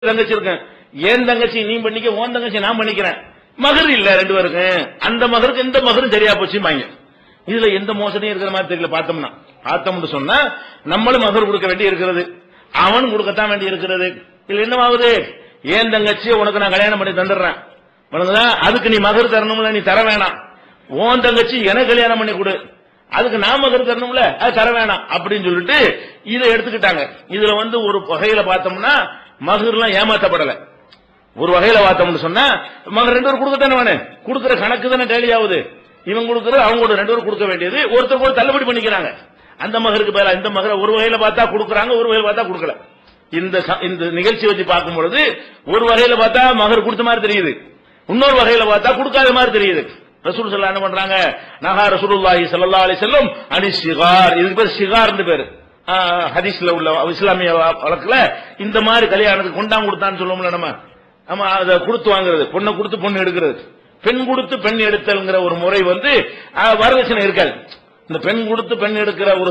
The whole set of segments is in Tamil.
தங்கச்சி இருக்கேன், ஏன் தங்கச்சி நீ பண்ணிக்க, ஓன் தங்கச்சி நான் பண்ணிக்கிறேன், மகர் இல்ல ரெண்டு பேருக்கு, அந்த மகருக்கு இந்த மகரும் சரியா போச்சுமாங்க. இதுல எந்த மோசடியும் இருக்கிற மாதிரி தெரியல. பார்த்தோம்னு சொன்னா நம்மளும் மகர் கொடுக்க வேண்டி இருக்கிறது, அவனும் கொடுக்கத்தான் வேண்டி இருக்கிறது. இதுல என்னவாகுது, ஏன் தங்கச்சி உனக்கு நான் கல்யாணம் பண்ணி தந்துடுறேன், அதுக்கு நீ மகர் தரணும்ல, நீ தர வேணாம். ஓன் தங்கச்சி எனக்கு கல்யாணம் பண்ணி கொடு, அதுக்கு நான் மகர் தரணும்ல, அது தர வேணாம் அப்படின்னு சொல்லிட்டு இதை எடுத்துக்கிட்டாங்க. இதுல ஒரு வகையில பார்த்தோம்னா மகர்லாம் ஏமாத்தப்படல. ஒரு வகையில பார்த்தோம்னு சொன்னா மகர் ரெண்டு பேரும் கொடுக்கத்தானே, கொடுக்கிற கணக்கு தானே டேலி ஆகுது. இவன் கொடுக்கற அவங்க ரெண்டு பேரும் கொடுக்க வேண்டியது, ஒருத்தர் கூட தள்ளுபடி பண்ணிக்கிறாங்க. அந்த மகருக்கு பேர இந்த மகரை ஒரு வகையில பார்த்தா கொடுக்கறாங்க, ஒரு வகையில பார்த்தா கொடுக்கல. இந்த நிகழ்ச்சி வச்சு பார்க்கும் பொழுது ஒரு வகையில பார்த்தா மகர் கொடுத்த மாதிரி தெரியுது, இன்னொரு வகையில பார்த்தா கொடுக்காத மாதிரி தெரியுது. ரசூல் ஸல்லல்லாஹு என்ன பண்றாங்க, நஹா ரசூலுல்லாஹி ஸல்லல்லாஹு அலைஹி வஸல்லம் அனி ஷிகார், இதுக்கு பேர் ஷிகார்னு பேரு. ஹதீஸ்ல உள்ள இஸ்லாமிய வழக்குல இந்த மாதிரி கல்யாணத்துக்கு கொண்டாங்க கொடுத்தான்னு சொல்லுவோம்ல, நம்ம அதை கொடுத்து வாங்குறது, பொண்ணை கொடுத்து பொண்ணு எடுக்கிறது, பெண் கொடுத்து பெண் எடுத்தல்ங்கிற ஒரு முறை வரதட்சணை இருக்காது. இந்த பெண் கொடுத்து பெண் எடுக்கிற ஒரு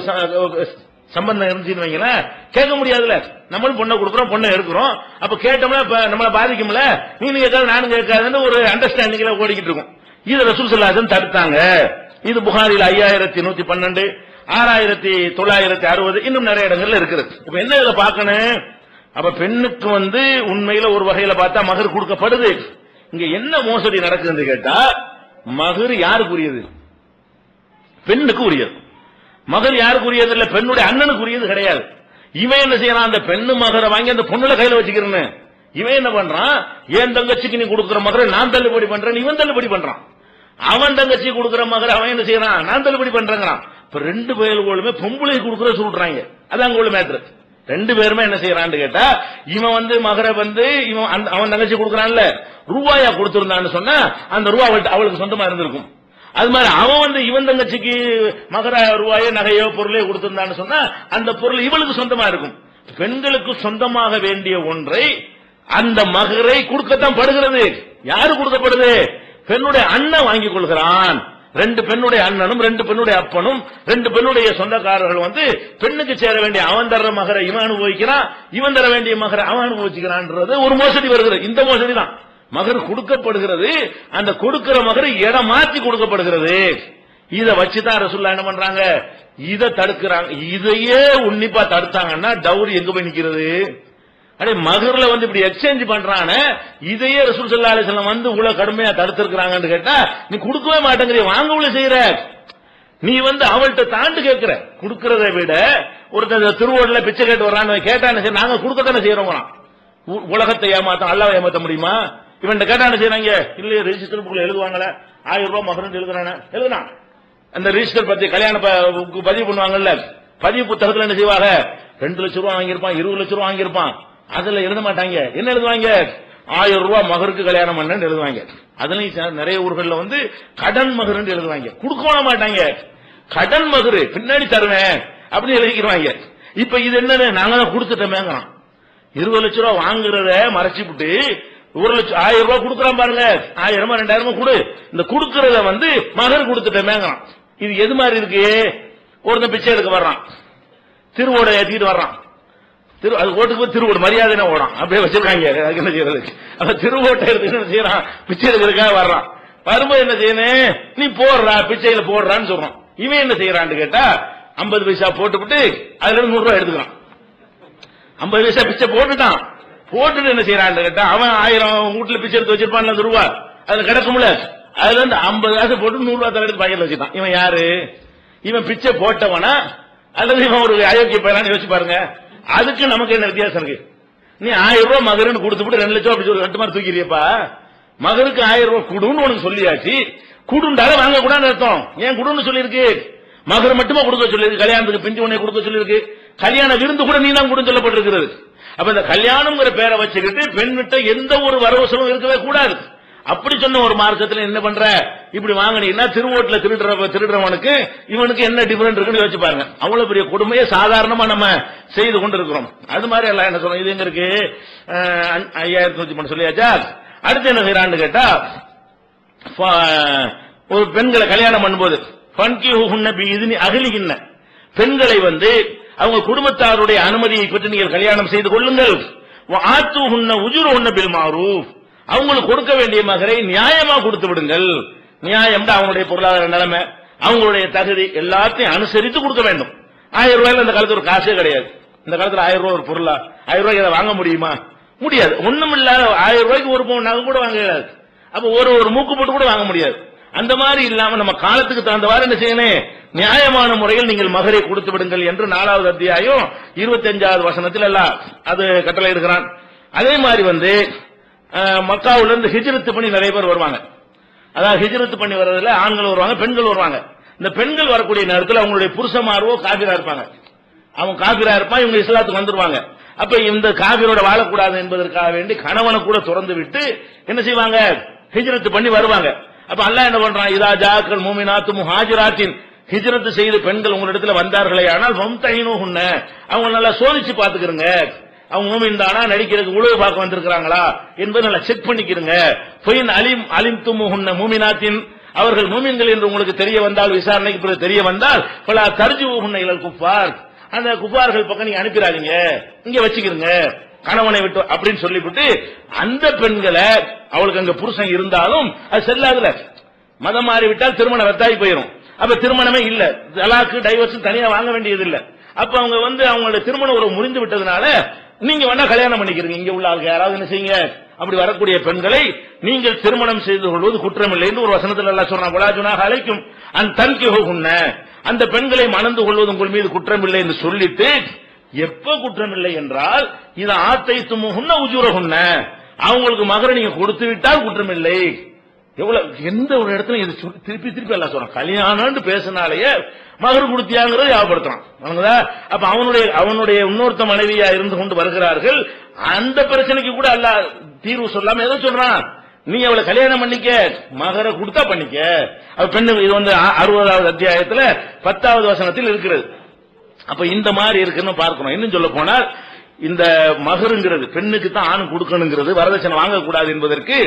சம்பந்தம் இருந்துச்சுன்னு வைங்களேன், கேட்க முடியாதுல. நம்மளும் பொண்ணை கொடுக்குறோம், பொண்ணை எடுக்கிறோம், அப்ப கேட்டோம்னா நம்மளை பாதிக்கும்ல, நீங்க கேட்காது நானும் கேட்காதுன்னு ஒரு அண்டர்ஸ்டாண்டிங்ல ஓடிக்கிட்டு இருக்கும். இது ரசூல் ஸல்லல்லாஹு அலைஹி வஸல்லம் தடுத்தாங்க. இது புகாரில 5112, 6960, இன்னும் நிறைய இடங்கள்ல இருக்கிறது. இப்ப என்ன இதுல பார்க்கணும், அப்ப பெண்ணுக்கு உண்மையில ஒரு வகையில பார்த்தா மகர் கொடுக்கப்படுது. இங்க என்ன மோசடி நடக்குதுன்னு கேட்டா, மகர் யாருக்குரியது, பெண்ணுக்கு உரியது. மகர் யாருக்குரியது இல்ல, பெண்ணுடைய அண்ணனுக்கு உரியது கிடையாது. இவன் என்ன செய்யறான், அந்த பெண்ணு மகரை வாங்கி அந்த பொண்ணுல கையில வச்சுக்கிறேன்னு இவன் என்ன பண்றான், ஏன் தங்கச்சிக்கு நீ கொடுக்கிற மகரை நான் தள்ளுபடி பண்றேன், இவன் தள்ளுபடி பண்றான். அவன் தங்கச்சி கொடுக்கிற மகரை அவன் என்ன செய்யறான், நான் தள்ளுபடி பண்றேங்கிறான். இப்ப ரெண்டு பேர்களுமே பொம்பளை கொடுக்கிற சொல்றாங்க. அதான் உள்ள மேட்ரு. ரெண்டு பேருமே என்ன செய்யறான்னு கேட்டா, இவன் மகரை இவன் அவன் தங்கச்சி கொடுக்கறான்ல, ரூபாயா கொடுத்திருந்தான்னு சொன்னா அந்த ரூபா அவளுக்கு சொந்தமா இருந்திருக்கும். அது மாதிரி அவன் இவன் தங்கச்சிக்கு மகர ரூபாயோ நகையோ பொருளையோ கொடுத்திருந்தான்னு சொன்னா அந்த பொருள் இவளுக்கு சொந்தமா இருக்கும். பெண்களுக்கு சொந்தமாக வேண்டிய ஒன்றை அந்த மகரை கொடுக்கத்தான் படுகிறது. யாரு கொடுக்கப்படுது, பெண்ணுடைய அண்ணன் வாங்கிக் கொள்கிறான். ரெண்டு பெண்ணுடைய அண்ணனும் ரெண்டு பெண்ணுடைய அப்பனும் ரெண்டு பெண்ணுடைய சொந்தக்காரர்கள் பெண்ணுக்கு சேர வேண்டிய அவன் தர்ற மகரை இவன் அனுபவிக்கிறான், இவன் தர வேண்டிய மகரை அவன் அனுபவிச்சுக்கிறான். ஒரு மோசடி வருகிறது. இந்த மோசடி தான் மகர் கொடுக்கப்படுகிறது, அந்த கொடுக்கிற மகரை இடம் மாற்றி கொடுக்கப்படுகிறது. இதை வச்சுதான் ரசூலுல்லாஹ் என்ன பண்றாங்க, இதை தடுக்கிறாங்க. இதையே உன்னிப்பா தடுத்தாங்கன்னா டவுரி எங்க போய் நிக்கிறது. அடே மகர்ல இப்படி எக்ஸ்சேஞ்ச் பண்றான, இதையே ரசூல் ஸல்லல்லாஹு அலைஹி வஸல்லம் இவ்வளவு கடுமையா தடுத்திருக்கிறாங்கன்னு கேட்டா, நீ கொடுக்கவே மாட்டேங்கிற, வாங்கவுல செய்யற. நீ அவள்கிட்ட தாண்டு கேட்கிற. கொடுக்கறதை விட ஒருத்தர் திருவோடல பிச்சை கேட்டு வர்றான்னு கேட்டா என்ன செய்ய, நாங்க கொடுக்கத்தானே செய்யறோம். உலகத்தை ஏமாத்த அல்லாஹ்வை ஏமாத்த முடியுமா? இவன் கேட்டா என்ன செய்யறாங்க, இல்லையே ரெஜிஸ்டர் புக்ல எழுதுவாங்கல்ல, 1000 ரூபாய் மகரன் எழுதுனா அந்த ரெஜிஸ்டர் பத்தி கல்யாண பதிவு பண்ணுவாங்கல்ல, பதிவு புத்தகத்துல என்ன செய்வாங்க, 2 லட்சம் ரூபாய் வாங்கியிருப்பான், 20 லட்சம் ரூபாய் வாங்கியிருப்பான். அதுல எழுத மாட்டாங்க. என்ன எழுதுவாங்க, 1000 ரூபாய் மகருக்கு கல்யாணம் பண்ணு எழுதுவாங்க. அதுலயும் நிறைய ஊர்கள்ல கடன் மகர் எழுதுவாங்க, கொடுக்க மாட்டாங்க. கடன் மகரு பின்னாடி தருவேன் அப்படின்னு எழுதிக்கிறாங்க. இப்ப இது என்னன்னு, நாங்க தான் கொடுத்துட்டோமேங்கிறான். 20 லட்சம் ரூபாய் வாங்குறத மறைச்சுட்டு 1 லட்சம் 1000 ரூபாய் கொடுக்கறான் பாருங்க, 1000 2000 கொடு, இந்த கொடுக்கறத மகர் கொடுத்துட்டோமேங்கிறான். இது எது மாதிரி இருக்கு, ஒருத்தன் பிச்சை எடுக்க வர்றான், திருவோட ஏற்றிட்டு வர்றான், அது ஓட்டுக்கு திருவோடு மரியாதை ஓடான், அப்படியே வச்சிருக்காங்க. அதுக்கு என்ன செய்யறது, அந்த திருவோட்டை எடுத்து என்ன செய்யறான், பிச்சை எடுக்கிறதுக்காக வர்றான். வரும்போது என்ன செய்யணும், நீ போடுறா பிச்சையில போடுறான்னு சொல்றான். இவன் என்ன செய்யறான்னு கேட்டா, 50 பைசா போட்டுவிட்டு அதுல இருந்து 100 ரூபாய் எடுத்துக்கிறான். 50 பைசா பிச்சை போட்டுட்டான். போட்டுட்டு என்ன செய்யறான்னு கேட்டா, அவன் 1000 வீட்டுல பிச்சை எடுத்து வச்சிருப்பான், அந்த ரூபா அதுல கிடக்கும்ல, அதுல இருந்து 50 காசு போட்டு 100 ரூபாய் தலை எடுத்து பாக்கெட்ல வச்சுட்டான். இவன் யாரு, இவன் பிச்சை போட்டவனா அல்லது இவன் ஒரு அயோக்கிய பையனான்னு யோசிச்சு பாருங்க. அதுக்கு நமக்கு என்ன வித்தியாசம் இருக்கு? நீ 1000 ரூபாய் மகருன்னு கொடுத்துட்டு 2 லட்சம் அப்படி கட்டு மாதிரி தூக்கிறியப்பா. மகருக்கு 1000 ரூபாய் குடுன்னு உனக்கு சொல்லியாச்சு, குடுண்டால வாங்க கூடாது அர்த்தம். ஏன் குடுன்னு சொல்லியிருக்கு, மகர் மட்டுமா கொடுக்க சொல்லியிருக்கு, கல்யாணத்துக்கு பிந்தி உன்னை கொடுக்க சொல்லியிருக்கு, கல்யாண விருந்து கூட நீ தான் குடுன்னு சொல்லப்பட்டிருக்கிறது. அப்ப இந்த கல்யாணம்ங்கிற பேரை வச்சுக்கிட்டு பெண்ணிட்ட எந்த ஒரு வரவசலும் இருக்கவே கூடாது. அப்படி சொன்ன ஒரு மார்க்கத்தில் என்ன பண்ற, இப்படி வாங்கினீங்கன்னா திருவோட்டுல திருடுறவனுக்கு இவனுக்கு என்ன டிஃபரெண்ட் இருக்குன்னு யோசிச்சு பாருங்க. அவ்வளவு பெரிய கொடுமையை சாதாரணமா நம்ம செய்து கொண்டு இருக்கிறோம். அது மாதிரி எல்லாம் என்ன சொல்றோம், இது எங்க இருக்கு, 5113 சொல்லியாச்சா. அடுத்து என்ன செய்யறான்னு கேட்டா, ஒரு பெண்களை கல்யாணம் பண்ணும்போது அகலிகின்ன பெண்களை அவங்க குடும்பத்தாருடைய அனுமதியை பெற்று நீங்கள் கல்யாணம் செய்து கொள்ளுங்கள். ஆத்துஹுன்ன உஜுருஹுன்ன பில் மஅரூஃப், அவங்களுக்கு கொடுக்க வேண்டிய மகரை நியாயமா கொடுத்து விடுங்கள். நியாயம் அவங்களுடைய பொருளாதார நிலைமை, அவங்களுடைய தகுதி எல்லாத்தையும் அனுசரித்து கொடுக்க வேண்டும். 1000 ரூபாயில இந்த காலத்துல ஒரு காசே கிடையாது. இந்த காலத்துல 1000 ரூபாய் ஒரு பொருளா? 1000 ரூபாய்க்கு அதை வாங்க முடியுமா? முடியாது. ஒண்ணும் இல்லாத 1000 ரூபாய்க்கு ஒரு பவுன் நகை கூட வாங்க முடியாது. அப்ப ஒரு மூக்கு போட்டு கூட வாங்க முடியாது. அந்த மாதிரி இல்லாம நம்ம காலத்துக்கு தகுந்தவாறு என்ன செய்யணும்? நியாயமான முறையில் நீங்கள் மகரை கொடுத்து விடுங்கள் என்று 4வது அத்தியாயம் 25வது வசனத்தில் எல்லாம் அது கட்டளை இருக்கிறான். அதே மாதிரி மக்காவுல இருந்து ஹிஜ்ரத் பண்ணி நிறைய பேர் வருவாங்க. அதாவது ஹிஜ்ரத் பண்ணி வர்றதுல ஆண்கள் வருவாங்க, பெண்கள் வருவாங்க. இந்த பெண்கள் வரக்கூடிய நேரத்தில் அவங்களுடைய புருஷமாரோ காபிரா இருப்பாங்க. அவங்க காபிரா இருப்பான், இவங்க இஸ்லாத்துக்கு வந்துருவாங்க. அப்ப இந்த காபிரோட வாழக்கூடாது என்பதற்காக வேண்டி கணவனை கூட திறந்து விட்டு என்ன செய்வாங்க? ஹிஜ்ரத் பண்ணி வருவாங்க. அப்ப அல்லாஹ் என்ன பண்றான்? இதா ஜாக்கல் மூமினாத்து முஹாஜிராத்தின், ஹிஜ்ரத் செய்து பெண்கள் உங்களிடத்துல வந்தார்களே ஆனால் வம்தஹினுஹுன்ன, அவங்க நல்லா சோதிச்சு பாத்துக்கிறங்க. அவங்க மூமின் தானா, நடிக்கிறதுக்கு உழவு பார்க்க வந்திருக்கிறாங்களா என்பதை நல்லா செக் பண்ணிக்கிறங்க. ஃபைன் அலிம்துமுஹுன்ன மூமினாத்தின், அவர்கள் மூமின்கள் என்று உங்களுக்கு தெரிய வந்தால், விசாரணைக்கு பிறகு தெரிய வந்தால், ஃபலா தர்ஜுஹுன்ன இலல் குஃபார், அந்த குஃபார்கள் பக்கம் நீங்க அனுப்பிடாதீங்க, இங்க வச்சுக்கிறங்க கணவனை விட்டு அப்படின்னு சொல்லிவிட்டு, அந்த பெண்களை அவளுக்கு அங்க புருஷன் இருந்தாலும் அது செல்லாதுல, மதம் மாறிவிட்டால் திருமணம் ரத்தாகி போயிடும். அப்ப திருமணமே இல்ல, தலாக்கு டைவர்ஸ் தனியா வாங்க வேண்டியது இல்ல. அப்ப அவங்க அவங்களோட திருமண உறவு முறிந்து விட்டதுனால நீங்க வேணா கல்யாணம் பண்ணிக்கிறீங்க. இங்க உள்ள ஆளுக்கு யாராவது என்ன செய்யுங்க, அப்படி வரக்கூடிய பெண்களை நீங்கள் திருமணம் செய்து கொள்வது குற்றம் இல்லை என்று ஒரு வசனத்தில் எல்லாம் சொல்றாங்க. வலா ஜுனாஹ அலைக்கும் அன் தன்கிஹுன்ன, அந்த பெண்களை மணந்து கொள்வது உங்கள் மீது குற்றம் இல்லை என்று சொல்லிட்டு, எப்ப குற்றம் இல்லை என்றால் இது ஆத்தைத்துமுஹுன்ன உஜூரஹுன்ன, அவங்களுக்கு மகரை நீங்க கொடுத்து விட்டால் குற்றம் இல்லை. எவ்வளவு எந்த ஒரு இடத்துல இது திருப்பி திருப்பி எல்லாம் சொல்றான். கல்யாணம் பேசினாலேயே மகர் கொடுத்தியாங்கிறத ஞாபகப்படுத்துறான். அப்ப அவனுடைய இன்னொருத்த மனைவியா இருந்து கொண்டு வருகிறார்கள். அந்த பிரச்சனைக்கு கூட அல்ல தீர்வு சொல்லாம எதை சொல்றான்? நீ அவளை கல்யாணம் பண்ணிக்க, மகரை கொடுத்தா பண்ணிக்க. பெண்ணு இது 60வது அத்தியாயத்துல 10வது வசனத்தில் இருக்கிறது. அப்ப இந்த மாதிரி இருக்குன்னு பார்க்கணும். இன்னும் சொல்ல போனால் இந்த மகருங்கிறது பெண்ணுக்கு தான் ஆண் கொடுக்கணுங்கிறது, வரதட்சணை வாங்கக்கூடாது என்பதற்கு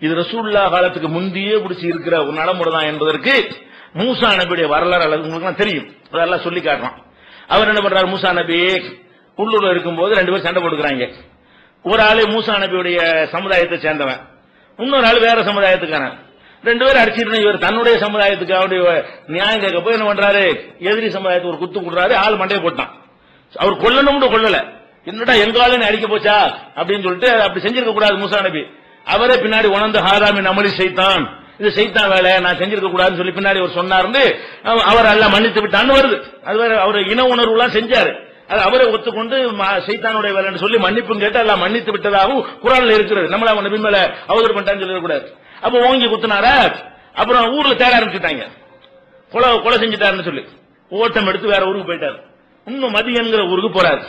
இது ரசூலுல்லாஹ் காலத்துக்கு முந்தையே பிடிச்சி இருக்கிற ஒரு நடைமுறை தான் என்பதற்கு மூசா நபியுடைய வரலாறு அல்லது உங்களுக்கு தெரியும், அதெல்லாம் சொல்லி காட்டுறான். அவர் என்ன பண்றாரு? மூசா நபி உள்ளூர்ல இருக்கும்போது 2 பேர் சண்டை போட்டுக்கிறாங்க. ஒரு ஆளு மூசா நபியுடைய சமுதாயத்தை சேர்ந்தவன், இன்னொரு ஆள் வேற சமுதாயத்துக்கான. 2 பேரும் அடிச்சிட்டு இவர் தன்னுடைய சமுதாயத்துக்கு அவருடைய நியாயம் கேட்க போய் என்ன பண்றாரு? எதிரி சமுதாயத்துக்கு ஒரு குத்து கொடுறாரு, ஆள் மண்டையை போட்டான். அவர் கொல்லணும்னு கொல்லல, என்னடா எங்காலும் அடிக்க போச்சா அப்படின்னு சொல்லிட்டு அப்படி செஞ்சிருக்க கூடாது மூசா நபி. அவரே பின்னாடி உணர்ந்து ஹாராமின் அமளி செய்தான், இது செய்தான் வேலை, நான் செஞ்சிருக்க கூடாதுன்னு சொல்லி பின்னாடி அவர் சொன்னார்னு அவர் எல்லாம் மன்னித்து விட்டான்னு வருது. அது வேற, அவர் இன உணர்வு எல்லாம் செஞ்சாரு, அது அவரை ஒத்துக்கொண்டு சைத்தானுடைய வேலைன்னு சொல்லி மன்னிப்பும் கேட்டு எல்லாம் மன்னித்து விட்டதாகவும் குர்ஆன்ல இருக்கிறது. நம்மள அவன் நபி மேல அவதூறு பண்ணிட்டான்னு சொல்லக்கூடாது. அப்ப ஓங்கி குத்துனாரா, அப்புறம் ஊர்ல தேட ஆரம்பிச்சுட்டாங்க, கொலை செஞ்சுட்டாருன்னு சொல்லி ஓட்டம் எடுத்து வேற ஊருக்கு போயிட்டாரு. இன்னும் மதியங்கிற ஊருக்கு போறாரு.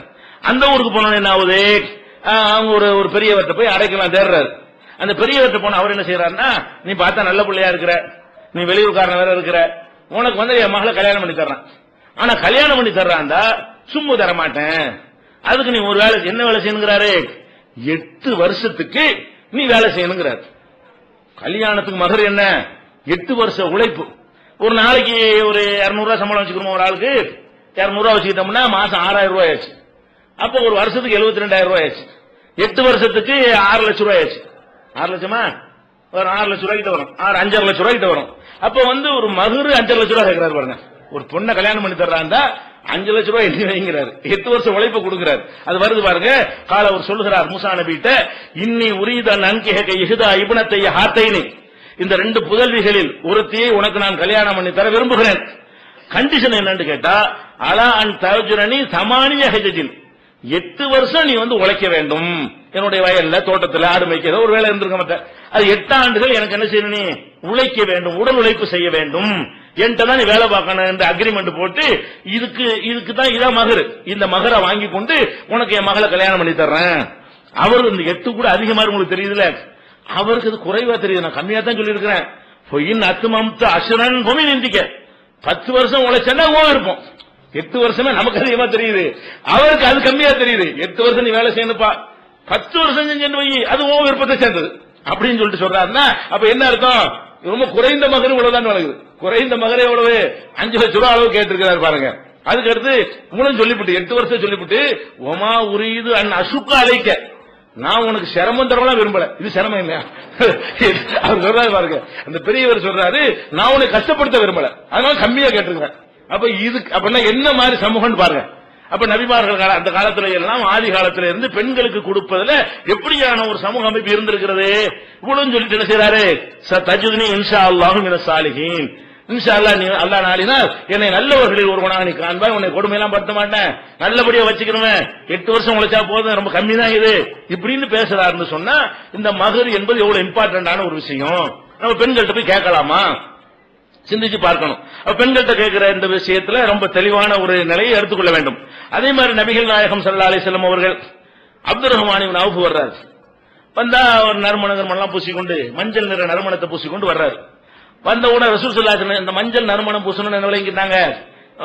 அந்த ஊருக்கு போனோன்னு என்ன ஆகுது? அவங்க ஒரு பெரியவர்கிட்ட போய் அடைக்கலாம் தேடுறாரு. அந்த பெரியவர்கிட்ட போன அவர் என்ன செய்யறாருன்னா, நீ பார்த்தா நல்ல பிள்ளையா இருக்கிற, நீ வெளியூர்காரன் வேற இருக்கிற, உனக்கு என் மகளை கல்யாணம் பண்ணி தர்றான். ஆனா கல்யாணம் பண்ணி தர்றான்டா சும்மா தர மாட்டேன், அதுக்கு நீ ஒரு வேலை என்ன வேலை செய்யணுங்கிறாரு? 8 வருஷத்துக்கு நீ வேலை செய்யணுங்கிறாரு. கல்யாணத்துக்கு மகர் என்ன? 8 வருஷ உழைப்பு. ஒரு நாளைக்கு ஒரு 200 ரூபாய் சம்பளம் வச்சுக்கிறோம், ஒரு ஆளுக்கு 200 ரூபாய் வச்சுக்கிட்டோம்னா மாசம் 6000 ரூபாய் ஆச்சு. அப்ப ஒரு வருஷத்துக்கு 72000 ரூபாய் ஆச்சு. 8 வருஷத்துக்கு 6 லட்சம் ரூபாய் ஆச்சு. 6 லட்சமா? ஒரு 6 லட்சம் ரூபாய்க்கு வரும், 5 லட்சம் ரூபாய்க்கு வரும். அப்ப ஒரு மகரு 5 லட்சம் ரூபாய் கேட்கிறாரு பாருங்க. ஒரு பொண்ணை கல்யாணம் பண்ணி தர்றாந்தா 5 லட்சம் ரூபாய் எழுதி வைங்கிறாரு, 8 வருஷம் உழைப்பு கொடுக்கிறார். அது வருது பாருங்க. கால அவர் சொல்லுகிறார் மூசா நபிட்ட, இன்னி உரீத நன்கிஹக இஹ்தா இப்னத்தை ஹாத்தைனி, இந்த 2 புதல்விகளில் ஒருத்தியை உனக்கு நான் கல்யாணம் பண்ணி தர விரும்புகிறேன். கண்டிஷன் என்னன்னு கேட்டா, அலா அன் தஜ்ரனி சமானிய ஹஜ்ஜின், 8 வருஷம் நீ உழைக்க வேண்டும். என்னுடைய வயல்ல தோட்டத்தில் ஆடு மேய்க்க ஒரு வேலை இருந்திருக்க மாட்டேன், அது 8 ஆண்டுகள் எனக்கு என்ன செய்யணும்? நீ உழைக்க வேண்டும், உடல் உழைப்பு செய்ய வேண்டும், என்கிட்ட தான் நீ வேலை பார்க்கணும் என்று அக்ரிமெண்ட் போட்டு இதுக்கு தான் இதான் மகர், இந்த மகரை வாங்கி கொண்டு உனக்கு என் மகளை கல்யாணம் பண்ணி தர்றேன். அவர் இந்த 8 கூட அதிகமா உங்களுக்கு தெரியுதுல, அவருக்கு அது குறைவா தெரியுது, நான் கம்மியா தான் சொல்லி இருக்கிறேன். அசுரன் பொமி நிந்திக்க 10 வருஷம் உழைச்சா இருக்கும், 8 வருஷமே நமக்கு அதிகமா தெரியுது, அவருக்கு அது கம்மியா தெரியுது. 8 வருஷம் நீ வேலை செய்யணுப்பா, 10 வருஷம் செஞ்சு வை, அது ஓ விருப்பத்தை சேர்ந்தது அப்படின்னு சொல்லிட்டு சொல்றாருன்னா, அப்ப என்ன அர்த்தம்? ரொம்ப குறைந்த மகர் இவ்வளவுதான் வழங்குது. குறைந்த மகரே எவ்வளவு? 5 லட்சம் ரூபாய் அளவு கேட்டிருக்கிறார் பாருங்க. அதுக்கு அடுத்து மூலம் சொல்லிவிட்டு 8 வருஷம் சொல்லிவிட்டு, ஒமா உரியது அன் அசுக்க அழைக்க, நான் உனக்கு சிரமம் தரலாம் விரும்பல. இது சிரமம் இல்லையா? அவர் சொல்றாரு பாருங்க, அந்த பெரியவர் சொல்றாரு, நான் உனக்கு கஷ்டப்படுத்த விரும்பல, அதனால கம்மியா கேட்டுருக்கேன். அப்ப இது அப்படின்னா என்ன மாதிரி சமூகம் பாருங்க. அப்ப நபிமார்கள் அந்த காலத்துல எல்லாம் ஆதி காலத்துல இருந்து பெண்களுக்கு கொடுப்பதுல எப்படியான ஒரு சமூக அமைப்பு இருந்திருக்கிறது. இவ்வளவு சொல்லிட்டு என்ன செய்யறாரு, தஜுதுனி இன்ஷா அல்லாஹு மினஸ் சாலிஹீன், இன்ஷா அல்லாஹ் நீ அல்லாஹ் நாடினால் என்னை நல்லவர்களில் ஒருவனாக நீ காண்பாய், உன்னை கொடுமையெல்லாம் படுத்த மாட்டேன், நல்லபடியா வச்சுக்கிறேன், 8 வருஷம் உழைச்சா போதும், ரொம்ப கம்மி தான் இது இப்படின்னு பேசுறாருன்னு சொன்னா இந்த மகர் என்பது எவ்வளவு இம்பார்ட்டன்டான ஒரு விஷயம். நம்ம பெண்கள்கிட்ட போய் கேட்கலாமா, சிந்திச்சு பார்க்கணும். பெண்கள்கிட்ட கேட்கிற இந்த விஷயத்துல ரொம்ப தெளிவான ஒரு நிலையை எடுத்துக்கொள்ள வேண்டும். அதே மாதிரி நபிகள் நாயகம் ஸல்லல்லாஹு அலைஹி வஸல்லம் அவர்கள் அப்துர் ரஹ்மான் இப்னு அவுஃப் வர்றாரு. வந்தா ஒரு நறுமணம் பூசிக்கொண்டு, மஞ்சள் நிற நறுமணத்தை பூசிக்கொண்டு வர்றாரு. வந்த உடனே ரசூல் ஸல்லல்லாஹு அலைஹி வஸல்லம் இந்த மஞ்சள் நறுமணம் பூசணும்னு என்ன விளங்கிட்டாங்க,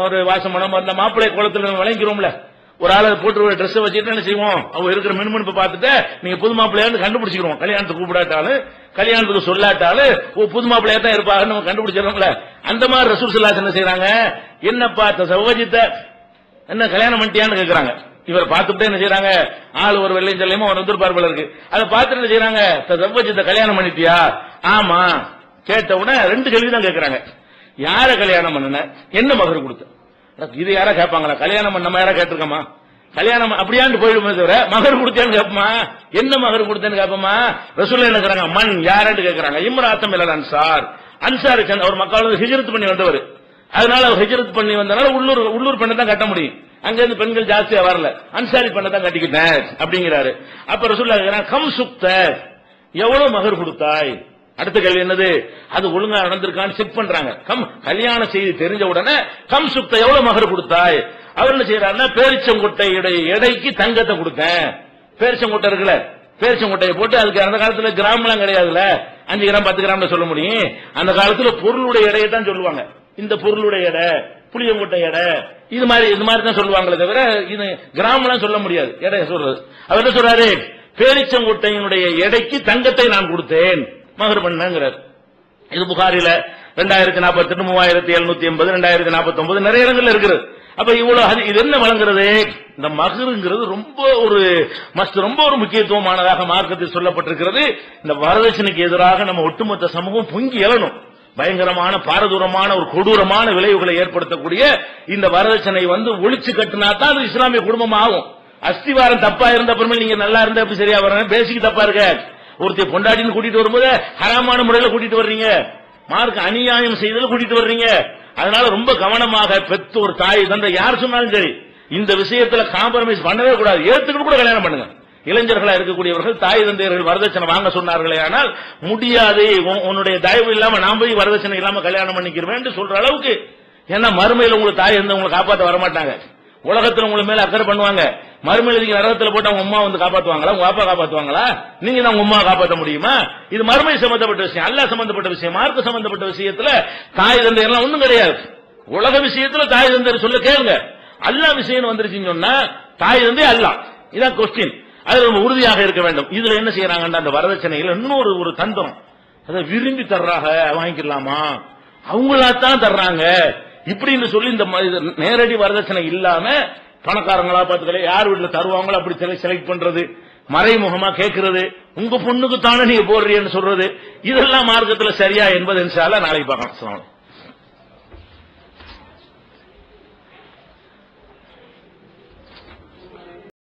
ஒரு வாசமனம் அந்த மாப்பிள்ளை குளத்துல விளங்கிறோம்ல, ஒரு ஆளை போட்டு ஒரு ட்ரெஸ் வச்சுட்டு என்ன செய்வோம், அவங்க இருக்கிற மினுமினுப்பு பார்த்துட்டு நீங்க புது மாப்பிள்ளையான்னு கண்டுபிடிச்சிக்கிறோம். கல்யாணத்துக்கு கூப்பிடாட்டாலும் கல்யாணத்துக்கு சொல்லாட்டாலும் புது மாப்பிள்ளையா தான் இருப்பாங்கன்னு நம்ம கண்டுபிடிச்சிடறோம்ல. அந்த மாதிரி ரசூல் ஸல்லல்லாஹு அலைஹி வஸல்லம் என்ன செய்யறாங்க, என்னப்பா சௌவஜித்த என்ன கல்யாணம் பண்ணிட்டியான்னு கேட்கறாங்க. இவர் பார்த்துட்டே என்ன செய்யறாங்க, ஆள் ஒரு வெள்ளையும் சொல்லியுமா ஒரு வந்துருப்பார்பல இருக்கு, அதை பார்த்துட்டு என்ன செய்யறாங்க, சௌவஜித்த கல்யாணம் பண்ணிட்டியா, ஆமா. கேட்ட உடனே 2 கேள்விதான் கேட்கறாங்க. யார கல்யாணம் பண்ணன, என்ன மகர் கொடுத்த, இது யாரா கேட்பாங்களா, கல்யாணம் பண்ண யாரா கேட்டிருக்கமா, கல்யாணம் அப்படியான்னு போயிடுமே தவிர மகர் கொடுத்தேன்னு கேட்போமா, என்ன மகர் கொடுத்தேன்னு கேட்போமா. ரசூல் என்ன கேக்குறாங்க, மண் யாருன்னு கேட்கறாங்க. இம்ராத்தம் இல்ல அன்சார், அன்சாரி அவர் மக்கள் ஹிஜ்ரத் பண்ணி வந்தவர், அதனால அவர் ஹிஜ்ரத் பண்ணி வந்தனால உள்ளூர் பெண்ணை தான் கட்ட முடியும், அங்க இருந்து பெண்கள் ஜாஸ்தியா வரல, அன்சாரி பெண்ணை தான் கட்டிக்கிட்டேன் அப்படிங்கிறாரு. அப்ப ரசூல் கேக்குறாங்க, கம் சுக்த எவ்வளவு மகர் கொடுத்தாய். அடுத்த கேள்வி என்னது, அது ஒழுங்கா நடந்திருக்கான்னு செக் பண்றாங்க. கல்யாண செய்தி தெரிஞ்ச உடனே கம் சுக்த எவ்வளவு மகர் கொடுத்தாய். அவர் என்ன செய்யறாருன்னா, பேரிச்சங்கொட்டையுடைய எடைக்கு தங்கத்தை கொடுத்தேன். பேரிச்சங்கொட்டை இருக்குல்ல, பேரிச்சங்கொட்டையை போட்டு அதுக்கு அந்த காலத்துல கிராம் எல்லாம் கிடையாதுல, 5 கிராம் 10 கிராம் சொல்ல முடியும். அந்த காலத்துல பொருளுடைய எடையை தான் சொல்லுவாங்க. இந்த பொருளுடைய எடை, புளியங்கொட்டை எடை, இது மாதிரி தான் சொல்லுவாங்களே தவிர இது கிராம் எல்லாம் சொல்ல முடியாது எடையை சொல்றது. அவர் என்ன சொல்றாரு, பேரிச்சங்கொட்டையினுடைய எடைக்கு தங்கத்தை நான் கொடுத்தேன், மகர் பண்ணங்கிறார். இது புகாரில 2048, 3780, 2049 நிறைய இடங்கள்ல இருக்கிறது. அப்ப இவ்வளவு இது என்ன வழங்குறது, இந்த மகருங்கிறது ரொம்ப ஒரு முக்கியத்துவமானதாக மார்க்கத்தில் சொல்லப்பட்டிருக்கிறது. இந்த வரதட்சணைக்கு எதிராக நம்ம ஒட்டுமொத்த சமூகம் பொங்கி எழணும். பயங்கரமான பாரதூரமான ஒரு கொடூரமான விளைவுகளை ஏற்படுத்தக்கூடிய இந்த வரதட்சணை ஒழிச்சு கட்டினா தான் அது இஸ்லாமிய குடும்பம் ஆகும். அஸ்திவாரம் தப்பா இருந்த அப்புறமே நீங்க நல்லா இருந்தா எப்படி சரியா வர, பேசிக் தப்பா இருக்க, ஒருத்தர் பொண்டாட்டின்னு கூட்டிட்டு வரும்போது ஹராமான முறையில கூட்டிட்டு வர்றீங்க, மார்க்க அநியாயம் செய்தல கூட்டிட்டு வர்றீங்க. அதனால ரொம்ப கவனமாக பெற்ற ஒரு தாய் தந்தை யார் சொன்னாலும் சரி இந்த விஷயத்துல காம்ப்ரமைஸ் பண்ணவே கூடாது, ஏத்துக்கிட்டு கூட கல்யாணம் பண்ணுங்க. இளைஞர்களா இருக்கக்கூடியவர்கள் தாய் தந்தையர்கள் வரதட்சணை வாங்க சொன்னார்களே ஆனால் முடியாது, உன்னுடைய தயவு இல்லாம நான் போய் வரதட்சணை இல்லாம கல்யாணம் பண்ணிக்கிறேன் சொல்ற அளவுக்கு. ஏன்னா மறுமையில உங்களுக்கு தாய் இருந்து உங்களை காப்பாற்ற வரமாட்டாங்க, உலகத்துல உங்களுக்கு மேல அக்கறை பண்ணுவாங்க. மறுமையில நரகத்துல போட்டு அவங்க அம்மா காப்பாத்துவாங்களா, உங்க அப்பா காப்பாத்துவாங்களா, நீங்க தான் உங்க அம்மா காப்பாற்ற முடியுமா? இது மறுமை சம்பந்தப்பட்ட விஷயம், அல்லாஹ் சம்பந்தப்பட்ட விஷயம், மார்க்க சம்பந்தப்பட்ட விஷயத்துல தாய் தந்தை எல்லாம் ஒண்ணும் கிடையாது. உலக விஷயத்துல தாய் தந்தை சொல்ல கேளுங்க, அல்லாஹ் விஷயம் வந்துருச்சுன்னு சொன்னா தாய் தந்தை அல்லாஹ், இதான் கொஸ்டின். அது ரொம்ப உறுதியாக இருக்க வேண்டும். இதுல என்ன செய்யறாங்கன்னா அந்த வரதட்சணைகள் இன்னொரு ஒரு தந்திரம், அதை விரும்பி தர்றாங்க, வாங்கிக்கலாமா, அவங்களாத்தான் தர்றாங்க இப்படின்னு சொல்லி இந்த நேரடி வரதட்சணை இல்லாம பணக்காரங்களா பார்த்துக்கல யார் வீட்டுல தருவாங்களோ அப்படி செலக்ட் பண்றது, மறைமுகமா கேட்கறது, உங்க பொண்ணுக்கு தானே நீங்க போடுறீன்னு சொல்றது, இதெல்லாம் மார்க்கத்துல சரியா என்பது இன்ஷா அல்லாஹ் நாளைக்கு பார்க்கலாம்.